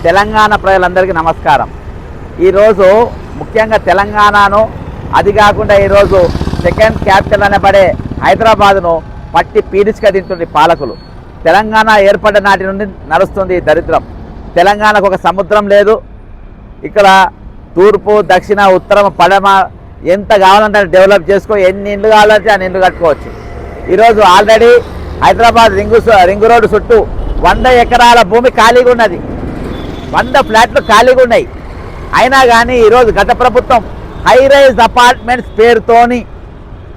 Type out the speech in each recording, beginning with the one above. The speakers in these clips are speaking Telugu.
తెలంగాణ ప్రజలందరికీ నమస్కారం. ఈరోజు ముఖ్యంగా తెలంగాణను, అది కాకుండా ఈరోజు సెకండ్ క్యాపిటల్ అనబడే హైదరాబాద్ను పట్టి పీడిచుక తింటుంది పాలకులు. తెలంగాణ ఏర్పడ్డ నాటి నుండి నడుస్తుంది దరిద్రం. తెలంగాణకు ఒక సముద్రం లేదు. ఇక్కడ తూర్పు, దక్షిణ, ఉత్తరం, పడమ ఎంత కావాలంటే డెవలప్ చేసుకో, ఎన్ని ఇండ్లు కావాలంటే అన్ని ఇండ్లు కట్టుకోవచ్చు. ఈరోజు ఆల్రెడీ హైదరాబాద్ రింగు రోడ్డు చుట్టూ 100 ఎకరాల భూమి ఖాళీగా ఉన్నది. 100 ఫ్లాట్లు ఖాళీగా ఉన్నాయి. అయినా కానీ ఈరోజు గత ప్రభుత్వం హై రైజ్ అపార్ట్మెంట్స్ పేరుతోని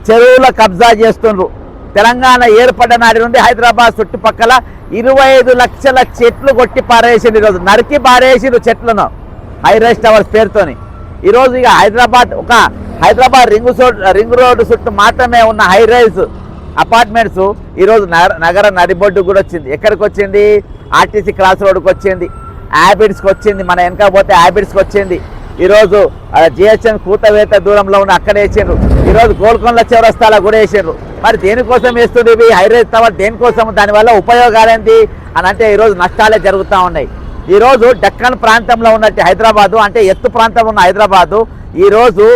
చెరువుల కబ్జా చేస్తుండ్రు. తెలంగాణ ఏర్పడ్డ నాటి నుండి హైదరాబాద్ చుట్టుపక్కల 25 లక్షల చెట్లు కొట్టి పారేసిండు. ఈరోజు నరికి పారేసిండు చెట్లను హై రైజ్ టవర్స్ పేరుతోని. ఈరోజు ఇక హైదరాబాద్ రింగ్ రోడ్డు చుట్టూ మాత్రమే ఉన్న హై రైజ్ అపార్ట్మెంట్స్ ఈరోజు నగర నడిబొడ్డు కూడా వచ్చింది. ఎక్కడికి వచ్చింది? ఆర్టీసీ క్రాస్ రోడ్డుకి వచ్చింది, హ్యాబిట్స్కి వచ్చింది, మన వెనక పోతే హ్యాబిట్స్కి వచ్చింది. ఈరోజు జిహెచ్ఎన్ కూతవేత దూరంలో ఉన్న అక్కడ వేసిండ్రు. ఈరోజు గోల్కొండ చౌరస్తాలో కూడా వేసిండ్రు. మరి దేనికోసం వేస్తుంది ఇవి హై రైజ్ టవర్? దేనికోసం? దానివల్ల ఉపయోగాలు ఏంటి అని అంటే ఈరోజు నష్టాలే జరుగుతూ ఉన్నాయి. ఈరోజు డక్కన్ ప్రాంతంలో ఉన్నట్టు హైదరాబాదు, అంటే ఎత్తు ప్రాంతంలో ఉన్న హైదరాబాదు ఈరోజు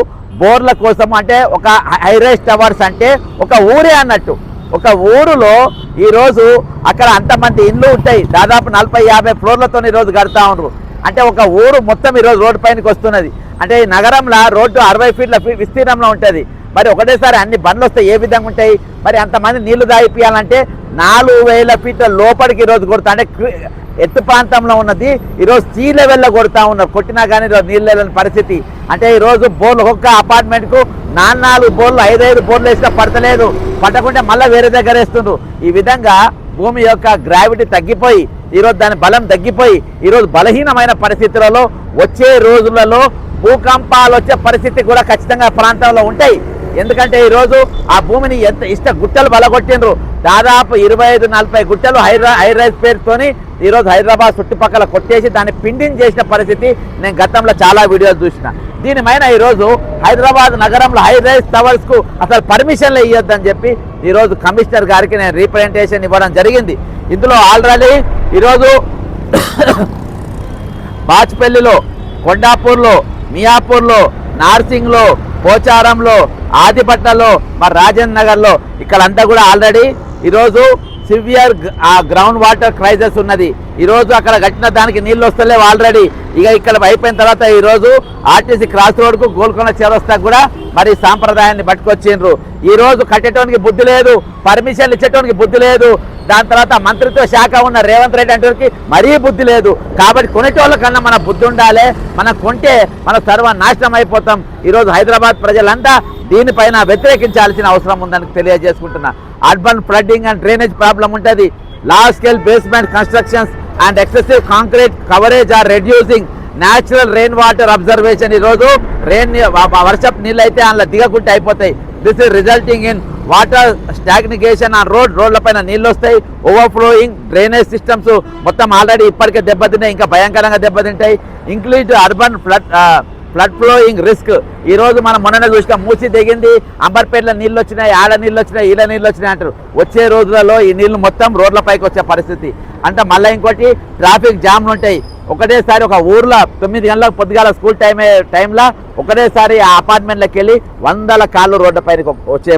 బోర్ల కోసం, అంటే ఒక హై రైజ్ టవర్స్ అంటే ఒక ఊరే అన్నట్టు. ఒక ఊరులో ఈరోజు అక్కడ అంతమంది ఇండ్లు ఉంటాయి. దాదాపు 40-50 ఫ్లోర్లతో ఈరోజు కడతా ఉన్నారు. అంటే ఒక ఊరు మొత్తం ఈరోజు రోడ్డు పైనకి వస్తున్నది. అంటే ఈ నగరంలో రోడ్డు 60 ఫీట్ల విస్తీర్ణంలో ఉంటుంది. మరి ఒకటేసారి అన్ని బండ్లు వస్తే ఏ విధంగా ఉంటాయి? మరి అంతమంది నీళ్లు దాయిపియాలంటే 4000 ఫీట్ల లోపలికి ఈరోజు కొడతా, అంటే ఎత్తు ప్రాంతంలో ఉన్నది ఈరోజు సీ లెవెల్లో కొడుతూ ఉన్నారు. కొట్టినా కానీ ఈరోజు నీళ్ళు లేని పరిస్థితి. అంటే ఈరోజు బోర్లు ఒక్క అపార్ట్మెంట్కు 4 బోర్లు 5 బోర్లు వేసినా పడతలేదు. పట్టకుంటే మళ్ళీ వేరే దగ్గర వేస్తుండ్రు. ఈ విధంగా భూమి యొక్క గ్రావిటీ తగ్గిపోయి ఈరోజు దాని బలం తగ్గిపోయి ఈరోజు బలహీనమైన పరిస్థితులలో వచ్చే రోజులలో భూకంపాలు వచ్చే పరిస్థితి కూడా ఖచ్చితంగా ప్రాంతంలో ఉంటాయి. ఎందుకంటే ఈరోజు ఆ భూమిని ఎంత గుట్టలు బలగొట్టిండ్రు. దాదాపు 25-40 గుట్టలు హై రైజ్ పేరుతోని ఈరోజు హైదరాబాద్ చుట్టుపక్కల కొట్టేసి దాన్ని పిండిని చేసిన పరిస్థితి నేను గతంలో చాలా వీడియోలు చూసిన. దీనిపైన ఈరోజు హైదరాబాద్ నగరంలో హై రైజ్ టవర్స్కు అసలు పర్మిషన్లు ఇవ్వద్దని చెప్పి ఈరోజు కమిషనర్ గారికి నేను రీప్రజెంటేషన్ ఇవ్వడం జరిగింది. ఇందులో ఆల్రెడీ ఈరోజు బాచ్పల్లిలో, కొండాపూర్లో, మియాపూర్లో, నార్సింగ్లో, పోచారంలో, ఆదిపట్నంలో, మరి రాజేంద్ర నగర్లో ఇక్కడంతా కూడా ఆల్రెడీ ఈరోజు సివియర్ గ్రౌండ్ వాటర్ క్రైసిస్ ఉన్నది. ఈరోజు అక్కడ కట్టిన దానికి నీళ్ళు వస్తలేవు ఆల్రెడీ. ఇక ఇక్కడ అయిపోయిన తర్వాత ఈరోజు ఆర్టీసీ క్రాస్ రోడ్కు, గోల్కొండ చౌరస్తాకు కూడా మరి సాంప్రదాయాన్ని పట్టుకొచ్చిండ్రు. ఈరోజు కట్టేటోనికి బుద్ధి లేదు, పర్మిషన్లు ఇచ్చేటోనికి బుద్ధి లేదు. దాని తర్వాత మంత్రిత్వ శాఖ ఉన్న రేవంత్ రెడ్డి అంటే మరీ బుద్ధి లేదు. కాబట్టి కొనేటోళ్ళ కన్నా మన బుద్ధి ఉండాలి. మనం కొంటే మన సర్వనాశనం అయిపోతాం. ఈరోజు హైదరాబాద్ ప్రజలంతా దీనిపైన వ్యతిరేకించాల్సిన అవసరం ఉందని తెలియజేసుకుంటున్నా. Urban flooding and drainage problem ఉంటుంది. Large scale basement constructions and excessive concrete coverage are reducing natural rain water observation. ఈరోజు వర్షపు నీళ్ళు అయితే అందులో దిగకుంటే అయిపోతాయి. This is resulting in water stagnation on రోడ్ల పైన నీళ్ళు వస్తాయి. ఓవర్ఫ్లోయింగ్ డ్రైనేజ్ సిస్టమ్స్ మొత్తం ఆల్రెడీ ఇప్పటికే దెబ్బతింటాయి, ఇంకా భయంకరంగా దెబ్బతింటాయి. Include urban flood flowing risk. ఈరోజు మనం మొన్న చూసినా మూసి దిగింది, అంబర్పేటలో నీళ్ళు వచ్చినాయి, ఆడ నీళ్ళు వచ్చినాయి, ఈడ నీళ్ళు వచ్చినాయి అంటారు. వచ్చే రోజులలో ఈ నీళ్లు మొత్తం రోడ్లపైకి వచ్చే పరిస్థితి. అంటే మళ్ళీ ఇంకోటి ట్రాఫిక్ జామ్లు ఉంటాయి. ఒకటేసారి ఒక ఊర్లో 9 గంటలకు పొద్దుగాల స్కూల్ టైంలో ఒకటేసారి ఆ అపార్ట్మెంట్లోకి వెళ్ళి 100 కార్లు రోడ్డు పైన వచ్చే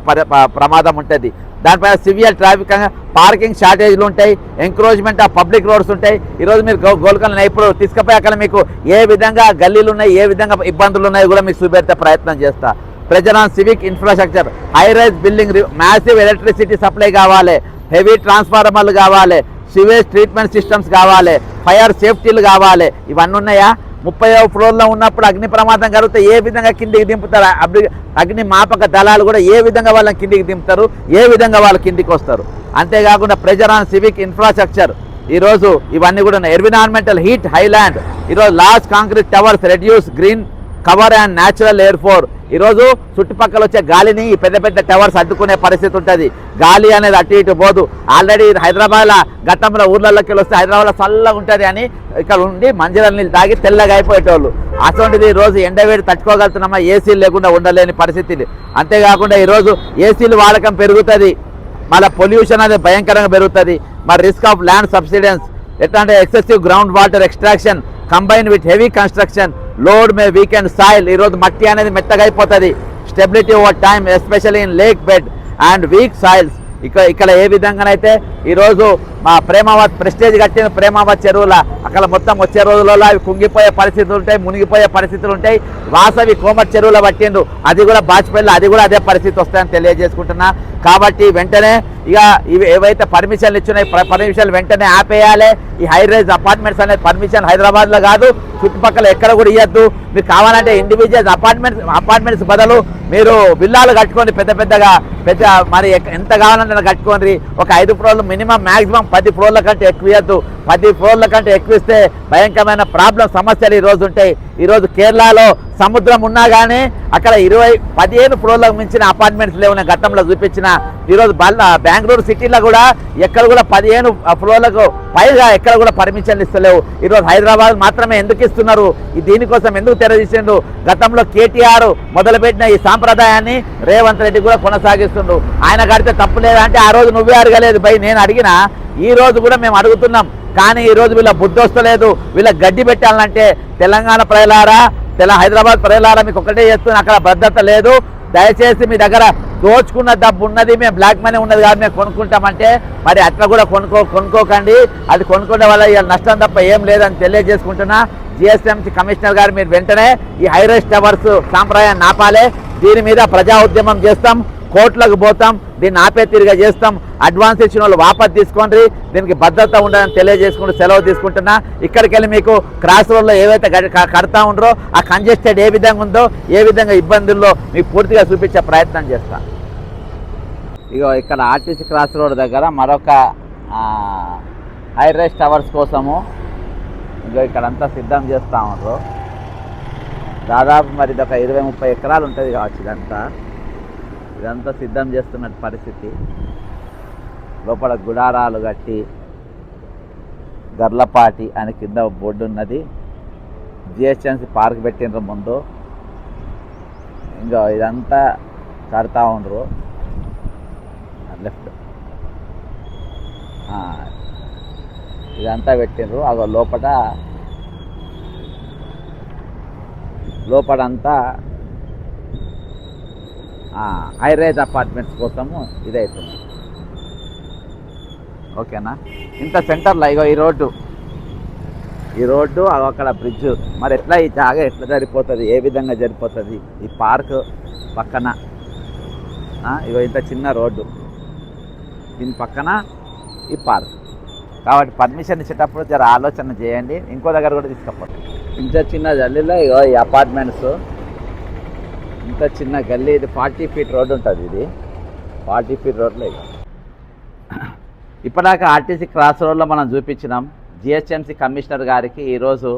ప్రమాదం ఉంటుంది. దానిపైన సివియర్ ట్రాఫిక్, పార్కింగ్ షార్టేజ్లు ఉంటాయి, ఎంక్రోచ్మెంట్ ఆఫ్ పబ్లిక్ రోడ్స్ ఉంటాయి. ఈరోజు మీరు గోల్కొండ ఇప్పుడు తీసుకుపోయి అక్కడ మీకు ఏ విధంగా గల్లీలు ఉన్నాయి, ఏ విధంగా ఇబ్బందులు ఉన్నాయి కూడా మీకు చూపెట్టే ప్రయత్నం చేస్తా. Pressure on civic infrastructure, high rise building, massive electricity supply కావాలి, హెవీ ట్రాన్స్ఫార్మర్లు కావాలి, సివేజ్ ట్రీట్మెంట్ సిస్టమ్స్ కావాలి, ఫైర్ సేఫ్టీలు కావాలి. ఇవన్నీ ఉన్నాయా? 30వ ఫ్లోర్లో ఉన్నప్పుడు అగ్ని ప్రమాదం కలిగితే ఏ విధంగా కిందికి దింపుతారు? అగ్ని మాపక దళాలు కూడా ఏ విధంగా వాళ్ళని కిందికి దింపుతారు, ఏ విధంగా వాళ్ళు కిందికి వస్తారు? అంతేకాకుండా ప్రెజర్ ఆన్ సివిక్ ఇన్ఫ్రాస్ట్రక్చర్, ఈరోజు ఇవన్నీ కూడా ఉన్నాయి. ఎన్విరాన్మెంటల్ హీట్ హైలాండ్, ఈరోజు large concrete towers reduce green cover and natural air four. ఈరోజు చుట్టుపక్కల వచ్చే గాలిని ఈ పెద్ద టవర్స్ అడ్డుకునే పరిస్థితి ఉంటుంది. గాలి అనేది అటు ఇటు పోదు. ఆల్రెడీ హైదరాబాద్లో గతంలో ఊర్లలోకి వస్తే హైదరాబాద్లో చల్లగా ఉంటుంది అని ఇక్కడ ఉండి మంజీరా నీళ్ళు తాగి తెల్లగా అయిపోయేటోళ్ళు. అటువంటిది ఈరోజు ఎండవేడి తట్టుకోగలుగుతున్నామా? ఏసీలు లేకుండా ఉండలేని పరిస్థితి. అంతేకాకుండా ఈరోజు ఏసీలు వాడకం పెరుగుతుంది, మళ్ళీ పొల్యూషన్ అనేది భయంకరంగా పెరుగుతుంది. మరి రిస్క్ ఆఫ్ ల్యాండ్ సబ్సిడెన్స్ ఎట్లా అంటే excessive ground water extraction, combine with heavy construction load May weekend soil. ఈరోజు మట్టి అనేది మెత్తగా అయిపోతుంది. Stability over time especially in lake bed and weak soils. ఇక్కడ ఏ విధంగానైతే ఈరోజు మా ప్రేమావత్ ప్రెస్టేజ్ కట్టిన ప్రేమావత్ చెరువుల అక్కడ మొత్తం వచ్చే రోజులలో అవి కుంగిపోయే పరిస్థితులు ఉంటాయి, మునిగిపోయే పరిస్థితులు ఉంటాయి. వాసవి కోమటి చెరువుల పట్టిండు, అది కూడా బాచిపల్లి, అది కూడా అదే పరిస్థితి వస్తాయని తెలియజేసుకుంటున్నా. కాబట్టి వెంటనే ఇక ఇవి ఏవైతే పర్మిషన్లు ఇచ్చినాయి పర్మిషన్లు వెంటనే ఆపేయాలి. ఈ హై రైజ్ అపార్ట్మెంట్స్ అనేది పర్మిషన్ హైదరాబాద్లో కాదు, చుట్టుపక్కల ఎక్కడ కూడా ఇవ్వద్దు. మీరు కావాలంటే ఇండివిజువల్ అపార్ట్మెంట్స్ బదులు మీరు విల్లాలు కట్టుకోండి, పెద్ద మరి ఎంత కావాలంటే కట్టుకోండి. ఒక 5 ఫ్లోర్లు మినిమం మ్యాక్సిమం 10 ఫ్లోర్ల కంటే ఎక్కువ ఇవ్వద్దు. 10 ఫ్లోర్ల కంటే ఎక్కువ ఇస్తే భయంకరమైన సమస్యలు ఈరోజు ఉంటాయి. ఈరోజు కేరళలో సముద్రం ఉన్నా కానీ అక్కడ 15 ఫ్లోర్లకు మించిన అపార్ట్మెంట్స్ లేవు. నేను గతంలో చూపించిన. ఈరోజు బెంగళూరు సిటీలో కూడా ఎక్కడ కూడా 15 ఫ్లోర్లకు పైగా ఎక్కడ కూడా పర్మిషన్లు ఇస్తలేవు. ఈరోజు హైదరాబాద్ మాత్రమే ఎందుకు ఇస్తున్నారు? దీనికోసం ఎందుకు తెరదీసిండు? గతంలో కేటీఆర్ మొదలుపెట్టిన ఈ సాంప్రదాయాన్ని రేవంత్ రెడ్డి కూడా కొనసాగిస్తుండు. ఆయన కడితే తప్పు లేదంటే ఆ రోజు నువ్వే అడగలేదు భయ్, నేను అడిగినా. ఈ రోజు కూడా మేము అడుగుతున్నాం, కానీ ఈరోజు వీళ్ళ బుద్ధి వస్తలేదు. వీళ్ళ గడ్డి పెట్టాలంటే తెలంగాణ ప్రజలారా, హైదరాబాద్ ప్రజలారా, మీకు ఒకటే చేస్తున్నా, అక్కడ భద్రత లేదు. దయచేసి మీ దగ్గర దోచుకున్న డబ్బు ఉన్నది, మేము బ్లాక్ మనీ ఉన్నది కాదు, మేము కొనుక్కుంటామంటే మరి అట్లా కూడా కొనుక్కోకండి. అది కొనుక్కోవడం వల్ల ఇవాళ నష్టం తప్ప ఏం లేదని తెలియజేసుకుంటున్నా. జిఎస్ఎంసీ కమిషనర్ గారు మీరు వెంటనే ఈ హైరైజ్ టవర్స్ సాంప్రదాయాన్ని ఆపాలి. దీని మీద ప్రజా ఉద్యమం చేస్తాం, కోర్టులకు పోతాం, దీన్ని ఆపే తిరిగా చేస్తాం. అడ్వాన్స్ ఇచ్చిన వాళ్ళు వాపస్ తీసుకోండి. దీనికి భద్రత ఉండదని తెలియజేసుకుంటూ సెలవు తీసుకుంటున్నా. ఇక్కడికి వెళ్ళి మీకు క్రాస్ రోడ్లో ఏవైతే కడతా ఉండరో ఆ కంజెస్టెడ్ ఏ విధంగా ఉందో, ఏ విధంగా ఇబ్బందుల్లో మీకు పూర్తిగా చూపించే ప్రయత్నం చేస్తా. ఇగో ఇక్కడ ఆర్టీసీ క్రాస్ రోడ్ దగ్గర మరొక హైరైజ్ టవర్స్ కోసము ఇగో ఇక్కడంతా సిద్ధం చేస్తూ ఉండరు. దాదాపు మరి ఇదొక 20-30 ఎకరాలు ఉంటుంది కావచ్చు. ఇదంతా సిద్ధం చేస్తున్న పరిస్థితి. లోపల గుడారాలు కట్టి గర్లపాటి అని కింద బోర్డు ఉన్నది. జిహెచ్ఎంసీ పార్క్ పెట్టిండ్రు ముందు. ఇంకా ఇదంతా కడతా ఉండరు. లెఫ్ట్ ఇదంతా పెట్టిండ్రు. అగో లోపలంతా హైరైజ్ అపార్ట్మెంట్స్ కోసము ఇదవుతుంది. ఓకేనా? ఇంత సెంటర్లో ఇగో ఈ రోడ్డు అక్కడ బ్రిడ్జ్. మరి ఎట్లా ఈ జాగా ఎట్లా జరిపోతుంది, ఏ విధంగా జరిపోతుంది? ఈ పార్క్ పక్కన ఇగో ఇంత చిన్న రోడ్డు, దీని పక్కన ఈ పార్క్. కాబట్టి పర్మిషన్ ఇచ్చేటప్పుడు జర ఆలోచన చేయండి. ఇంకో దగ్గర కూడా తీసుకపోండి. ఇంత చిన్న గల్లీలో ఇగో ఈ అపార్ట్మెంట్స్, ఇంత చిన్న గల్లీ. ఇది 40 ఫీట్ రోడ్డు ఉంటుంది. ఇది 40 ఫీట్ రోడ్లో ఇక ఇప్పటిదాకా ఆర్టీసీ క్రాస్ రోడ్లో మనం చూపించినాం. జిహెచ్ఎంసీ కమిషనర్ గారికి ఈరోజు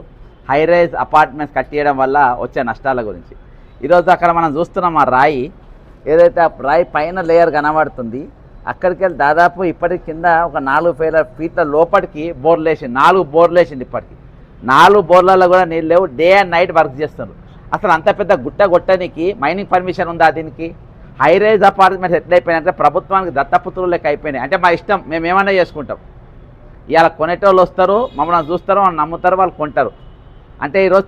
హైరైజ్ అపార్ట్మెంట్స్ కట్టియడం వల్ల వచ్చే నష్టాల గురించి. ఈరోజు అక్కడ మనం చూస్తున్నాం, ఆ రాయి ఏదైతే ఆ రాయి పైన లేయర్ కనబడుతుంది, అక్కడికి వెళ్ళి దాదాపు ఇప్పటికి కింద ఒక 4 ఫీట్ల లోపలికి బోర్లు వేసింది. 4 బోర్లు వేసింది. ఇప్పటికి 4 బోర్లలో కూడా నీళ్ళు లేవు. డే అండ్ నైట్ వర్క్ చేస్తున్నారు. అసలు అంత పెద్ద గుట్ట కొట్టడానికి మైనింగ్ పర్మిషన్ ఉందా? దీనికి హైరైజ్ అపార్ట్మెంట్స్ ఎట్లయిపోయినాయంటే ప్రభుత్వానికి దత్తపుత్రులు లెక్క అయిపోయినాయి. అంటే మా ఇష్టం, మేము ఏమన్నా చేసుకుంటాం. ఇవాళ కొనేటోళ్ళు వస్తారు, మమ్మల్ని చూస్తారు, వాళ్ళు నమ్ముతారు, వాళ్ళు కొంటారు. అంటే ఈరోజు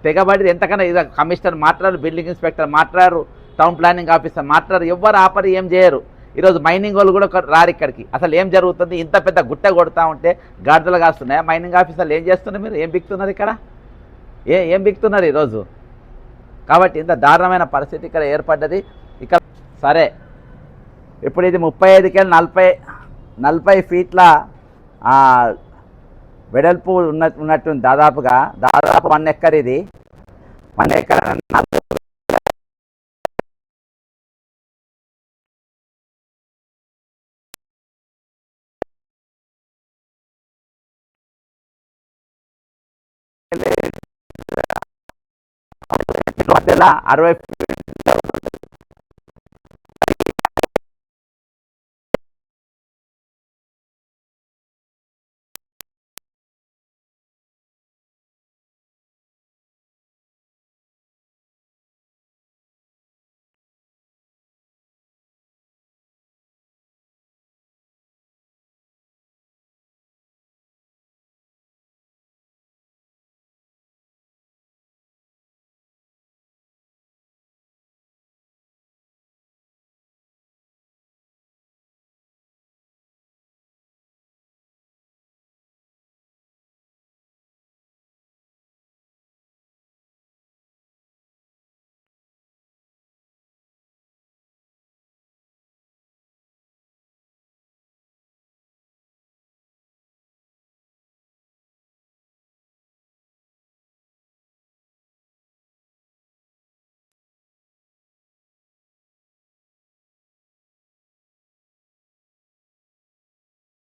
తెగబడి ఎంతకన్నా ఇది కమిషనర్ మాట్లాడారు, బిల్డింగ్ ఇన్స్పెక్టర్ మాట్లాడారు, టౌన్ ప్లానింగ్ ఆఫీసర్ మాట్లాడారు. ఎవ్వరు ఆపరు, ఏం చేయరు. ఈరోజు మైనింగ్ వాళ్ళు కూడా రారు ఇక్కడికి. అసలు ఏం జరుగుతుంది? ఇంత పెద్ద గుట్ట కొడతా ఉంటే గాడిదలు కాస్తున్నాయా? మైనింగ్ ఆఫీసర్లు ఏం చేస్తున్నారు? మీరు ఏం బిక్తున్నారు ఇక్కడ? ఏం బిక్తున్నారు ఈరోజు? కాబట్టి ఇంత దారుణమైన పరిస్థితి ఇక్కడ ఏర్పడ్డది. ఇక్కడ సరే, ఇప్పుడు ఇది 35 40 ఫీట్ల వెడల్పు ఉన్నట్టు దాదాపు 1 ఎకర్. ఇది 1 ఎకర్ మధ్యలో 60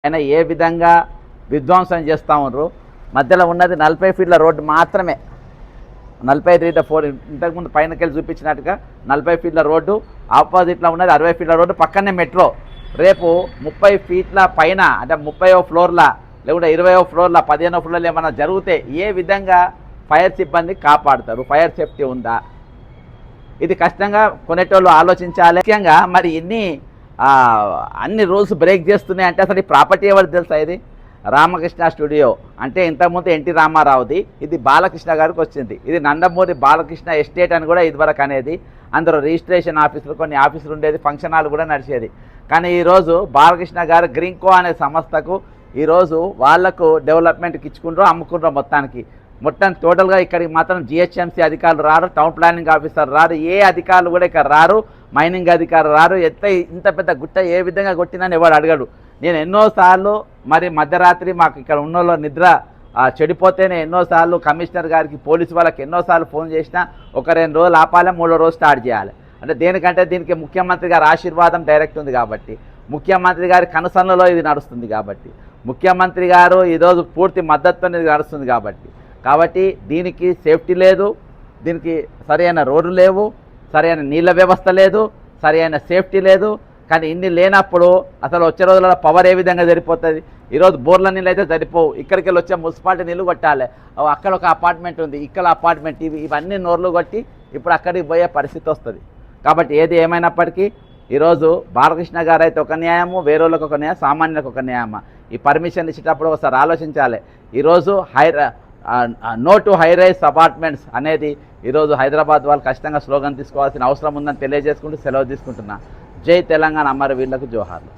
అయినా ఏ విధంగా విధ్వంసం చేస్తూ ఉన్నారు. మధ్యలో ఉన్నది 40 ఫీట్ల రోడ్డు మాత్రమే, 43 ఇంతకుముందు పైనకెళ్ళి చూపించినట్టుగా 40 ఫీట్ల రోడ్డు, ఆపోజిట్లో ఉన్నది 60 ఫీట్ల రోడ్డు, పక్కనే మెట్రో. రేపు 30 ఫీట్ల పైన అంటే 30వ ఫ్లోర్ల లేకుంటే 20వ ఫ్లోర్ల 15వ ఫ్లోర్లో ఏమైనా జరిగితే ఏ విధంగా ఫైర్ సిబ్బంది కాపాడుతారు? ఫైర్ సేఫ్టీ ఉందా? ఇది కష్టంగా కొనేటోళ్ళు ఆలోచించాలి. ముఖ్యంగా మరి అన్ని రూల్స్ బ్రేక్ చేస్తున్నాయి అంటే అసలు ఈ ప్రాపర్టీ ఎవరికి తెలుసా? ఇది రామకృష్ణ స్టూడియో అంటే ఇంతకుముందు ఎన్టీ రామారావుది, ఇది బాలకృష్ణ గారికి వచ్చింది. ఇది నందమూరి బాలకృష్ణ ఎస్టేట్ అని కూడా ఇదివరకు అనేది. అందులో రిజిస్ట్రేషన్ ఆఫీసులు కొన్ని ఆఫీసులు ఉండేది, ఫంక్షన్ హాల్ కూడా నడిచేది. కానీ ఈరోజు బాలకృష్ణ గారు గ్రీన్కో అనే సంస్థకు ఈరోజు వాళ్లకు డెవలప్మెంట్కి ఇచ్చుకుంటారో అమ్ముకుంటారో మొత్తం టోటల్గా ఇక్కడికి మాత్రం జిహెచ్ఎంసీ అధికారులు రారు, టౌన్ ప్లానింగ్ ఆఫీసర్ రారు, ఏ అధికారులు కూడా ఇక్కడ రారు, మైనింగ్ అధికారులు రారు. ఇంత పెద్ద గుట్ట ఏ విధంగా కొట్టినని ఎవరు అడగడు. నేను ఎన్నోసార్లు మరి మధ్యరాత్రి మాకు ఇక్కడ ఉన్న నిద్ర చెడిపోతేనే ఎన్నోసార్లు కమిషనర్ గారికి పోలీసు వాళ్ళకి ఎన్నోసార్లు ఫోన్ చేసినా ఒక 2 రోజులు ఆపాలి, 3వ రోజు స్టార్ట్ చేయాలి. అంటే దేనికంటే దీనికి ముఖ్యమంత్రి గారి ఆశీర్వాదం డైరెక్ట్ ఉంది కాబట్టి, ముఖ్యమంత్రి గారి కనుసన్నలో ఇది నడుస్తుంది కాబట్టి, ముఖ్యమంత్రి గారు ఈరోజు పూర్తి మద్దతుతో ఇది నడుస్తుంది కాబట్టి దీనికి సేఫ్టీ లేదు, దీనికి సరైన రోడ్లు లేవు, సరైన నీళ్ళ వ్యవస్థ లేదు, సరైన సేఫ్టీ లేదు. కానీ ఇన్ని లేనప్పుడు అసలు వచ్చే రోజులలో పవర్ ఏ విధంగా సరిపోతుంది? ఈరోజు బోర్ల నీళ్ళు అయితే సరిపోవు, ఇక్కడికి వెళ్ళి వచ్చే మున్సిపాలిటీ నీళ్ళు కొట్టాలి, అక్కడ ఒక అపార్ట్మెంట్ ఉంది, ఇక్కడ అపార్ట్మెంట్, ఇవన్నీ నోర్లు కొట్టి ఇప్పుడు అక్కడికి పోయే పరిస్థితి వస్తుంది. కాబట్టి ఏది ఏమైనప్పటికీ ఈరోజు బాలకృష్ణ గారు అయితే ఒక న్యాయము, వేరేళ్ళకి ఒక న్యాయం, సామాన్యులకు ఒక న్యాయమా? ఈ పర్మిషన్ ఇచ్చేటప్పుడు ఒకసారి ఆలోచించాలి. ఈరోజు no to high rise apartments అనేది ఈరోజు హైదరాబాద్ వాళ్ళు ఖచ్చితంగా స్లోగన్ తీసుకోవాల్సిన అవసరం ఉందని తెలియజేసుకుంటూ సెలవు తీసుకుంటున్నా. జై తెలంగాణ, అమరవీరులకు జోహార్లు.